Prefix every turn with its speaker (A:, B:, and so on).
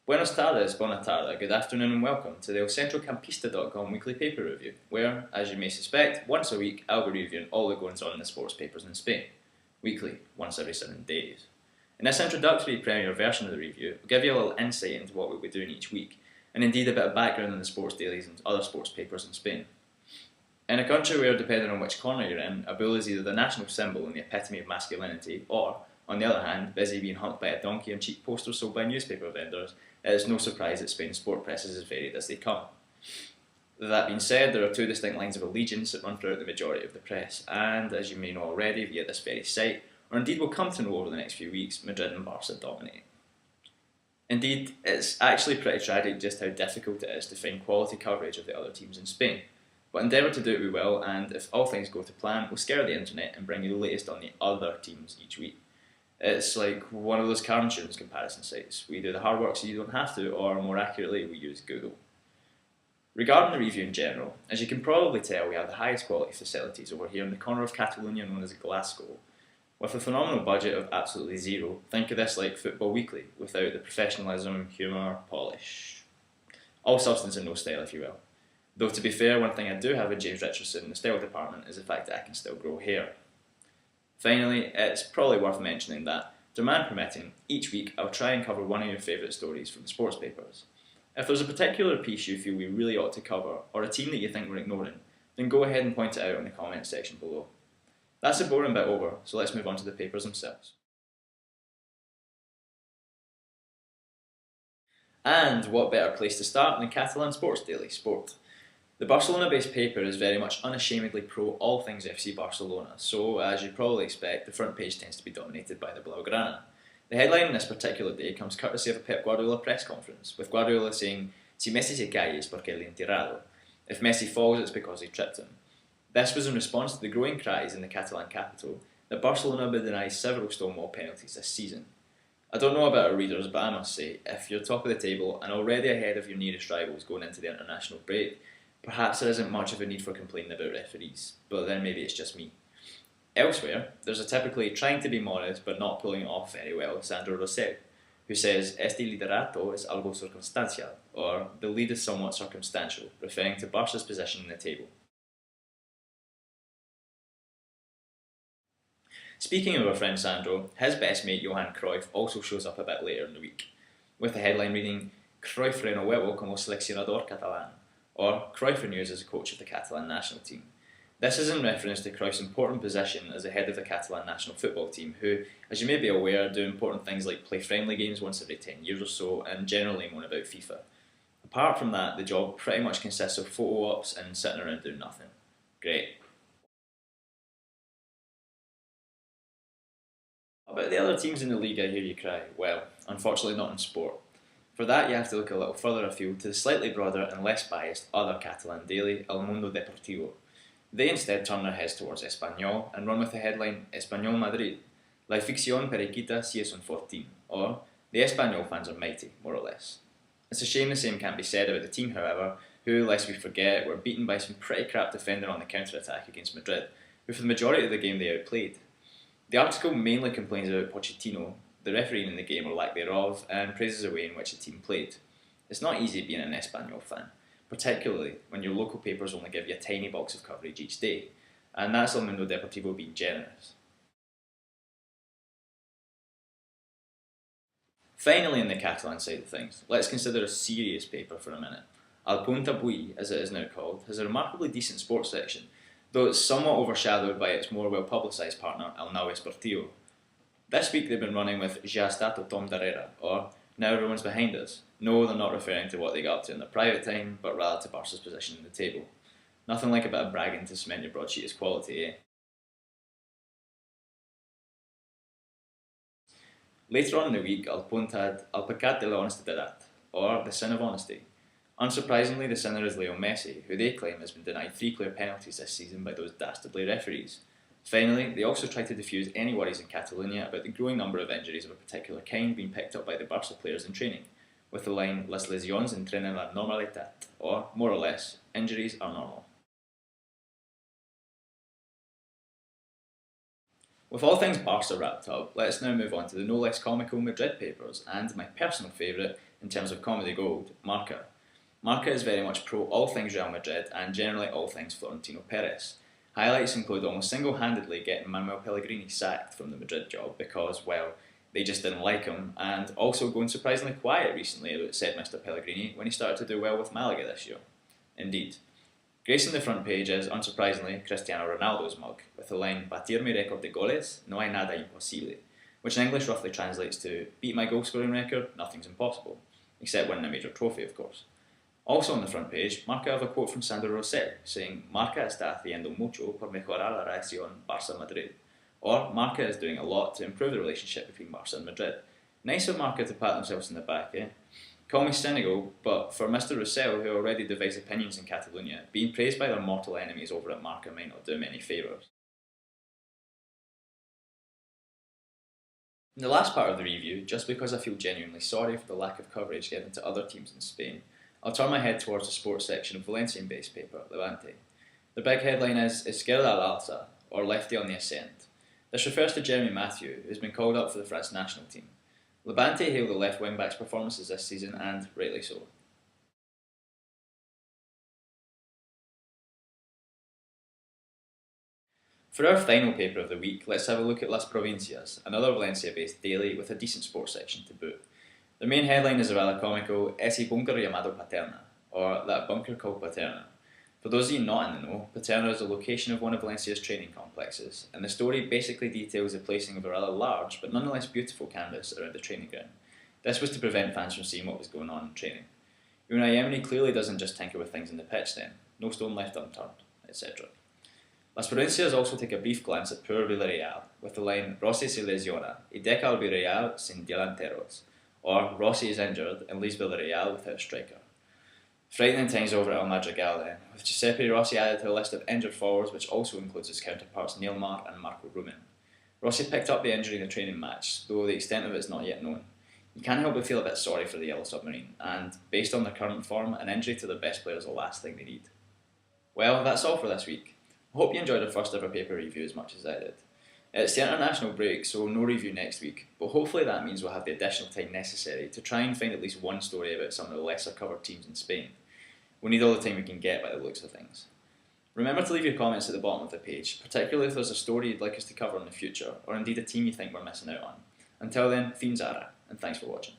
A: Buenas tardes, bona tarde, good afternoon and welcome to the elcentrocampista.com weekly paper review, where, as you may suspect, once a week I'll be reviewing all the goings on in the sports papers in Spain. Weekly, once every 7 days. In this introductory premiere version of the review, I'll give you a little insight into what we'll be doing each week, and indeed a bit of background on the sports dailies and other sports papers in Spain. In a country where, depending on which corner you're in, a bull is either the national symbol and the epitome of masculinity, or, on the other hand, busy being humped by a donkey and cheap posters sold by newspaper vendors, it is no surprise that Spain's sport press is as varied as they come. That being said, there are two distinct lines of allegiance that run throughout the majority of the press, and, as you may know already via this very site, or indeed will come to know over the next few weeks, Madrid and Barça dominate. Indeed, it's actually pretty tragic just how difficult it is to find quality coverage of the other teams in Spain. But endeavour to do it we will, and if all things go to plan, we'll scare the internet and bring you the latest on the other teams each week. It's like one of those car insurance comparison sites. We do the hard work so you don't have to, or more accurately, we use Google. Regarding the review in general, as you can probably tell, we have the highest quality facilities over here in the corner of Catalonia known as Glasgow. With a phenomenal budget of absolutely zero, think of this like Football Weekly, without the professionalism, humour, polish. All substance and no style, if you will. Though to be fair, one thing I do have with James Richardson in the style department is the fact that I can still grow hair. Finally, it's probably worth mentioning that, demand permitting, each week I'll try and cover one of your favourite stories from the sports papers. If there's a particular piece you feel we really ought to cover, or a team that you think we're ignoring, then go ahead and point it out in the comments section below. That's the boring bit over, so let's move on to the papers themselves. And what better place to start than Catalan Sports Daily, Sport. The Barcelona-based paper is very much unashamedly pro all things FC Barcelona, so as you'd probably expect, the front page tends to be dominated by the Blaugrana. The headline on this particular day comes courtesy of a Pep Guardiola press conference, with Guardiola saying, "Si Messi se cae es porque le han tirado." If Messi falls, it's because he tripped him. This was in response to the growing cries in the Catalan capital that Barcelona would deny several stonewall penalties this season. I don't know about our readers, but I must say, if you're top of the table and already ahead of your nearest rivals going into the international break, perhaps there isn't much of a need for complaining about referees, but then maybe it's just me. Elsewhere, there's a typically trying to be modest but not pulling it off very well Sandro Rosell, who says "Este liderato es algo circunstancial," or "the lead is somewhat circumstantial," referring to Barca's position in the table. Speaking of our friend Sandro, his best mate Johan Cruyff also shows up a bit later in the week, with the headline reading "Cruyff renuevo como seleccionador catalán," or Cruyff renews as a coach of the Catalan national team. This is in reference to Cruyff's important position as the head of the Catalan national football team, who, as you may be aware, do important things like play friendly games once every 10 years or so, and generally moan about FIFA. Apart from that, the job pretty much consists of photo ops and sitting around doing nothing. Great. About the other teams in the league, I hear you cry. Well, unfortunately not in sport. For that, you have to look a little further afield to the slightly broader and less biased other Catalan daily, El Mundo Deportivo. They instead turn their heads towards Espanyol and run with the headline Espanyol Madrid, La ficción periquita si es un fortín, or the Espanyol fans are mighty, more or less. It's a shame the same can't be said about the team, however, who, lest we forget, were beaten by some pretty crap defender on the counter-attack against Madrid, who for the majority of the game they outplayed. The article mainly complains about Pochettino, the refereeing in the game or lack thereof, and praises the way in which the team played. It's not easy being an Espanyol fan, particularly when your local papers only give you a tiny box of coverage each day, and that's El Mundo Deportivo being generous. Finally, in the Catalan side of things, let's consider a serious paper for a minute. El Punt Avui, as it is now called, has a remarkably decent sports section, though it's somewhat overshadowed by its more well-publicised partner, El Nou Esportiu. This week they've been running with "Ja està tothom darrere," or "Now everyone's behind us." No, they're not referring to what they got up to in their private time, but rather to Barca's position in the table. Nothing like a bit of bragging to cement your broadsheet as quality, eh? Later on in the week, El Punt had "El pecat de la honestidad," or "The sin of honesty." Unsurprisingly, the sinner is Leo Messi, who they claim has been denied 3 clear penalties this season by those dastardly referees. Finally, they also try to diffuse any worries in Catalonia about the growing number of injuries of a particular kind being picked up by the Barca players in training, with the line "Las lesiones entrenan la normalidad," or, more or less, injuries are normal. With all things Barca wrapped up, let's now move on to the no less comical Madrid papers, and my personal favourite, in terms of comedy gold, Marca. Marca is very much pro all things Real Madrid and generally all things Florentino Perez. Highlights include almost single-handedly getting Manuel Pellegrini sacked from the Madrid job because, well, they just didn't like him, and also going surprisingly quiet recently about said Mr. Pellegrini when he started to do well with Malaga this year. Indeed. Gracing the front page is, unsurprisingly, Cristiano Ronaldo's mug, with the line "Batir mi récord de goles, no hay nada imposible," which in English roughly translates to "beat my goal-scoring record, nothing's impossible," except winning a major trophy, of course. Also on the front page, Marca have a quote from Sandro Rosell, saying "Marca está haciendo mucho por mejorar la relación Barça-Madrid," or "Marca is doing a lot to improve the relationship between Barça and Madrid." Nice of Marca to pat themselves in the back, eh? Call me cynical, but for Mr. Rosell, who already devise opinions in Catalonia, being praised by their mortal enemies over at Marca might not do him any favours. In the last part of the review, just because I feel genuinely sorry for the lack of coverage given to other teams in Spain, I'll turn my head towards the sports section of Valencian-based paper, Levante. The big headline is "Izquierda al alza," or "Lefty on the ascent." This refers to Jeremy Mathieu, who has been called up for the France national team. Levante hail the left wing-back's performances this season, and rightly so. For our final paper of the week, let's have a look at Las Provincias, another Valencia-based daily with a decent sports section to boot. The main headline is a rather comical "Ese bunker llamado Paterna," or "That bunker called Paterna." For those of you not in the know, Paterna is the location of one of Valencia's training complexes, and the story basically details the placing of a rather large but nonetheless beautiful canvas around the training ground. This was to prevent fans from seeing what was going on in training. Unai Emery clearly doesn't just tinker with things in the pitch then, no stone left unturned, etc. Las Provincias also take a brief glance at poor Villarreal, with the line "Rossi se lesiona, y deja al Villarreal sin delanteros," or "Rossi is injured and leaves Villarreal without a striker." Frightening times over at El Madrigal then, with Giuseppe Rossi added to a list of injured forwards which also includes his counterparts Neilmar and Marco Rumen. Rossi picked up the injury in the training match, though the extent of it is not yet known. You can't help but feel a bit sorry for the Yellow Submarine, and based on their current form, an injury to their best player is the last thing they need. Well, that's all for this week. I hope you enjoyed our first ever paper review as much as I did. It's the international break, so no review next week, but hopefully that means we'll have the additional time necessary to try and find at least one story about some of the lesser covered teams in Spain. We'll need all the time we can get by the looks of things. Remember to leave your comments at the bottom of the page, particularly if there's a story you'd like us to cover in the future, or indeed a team you think we're missing out on. Until then, fins ara, and thanks for watching.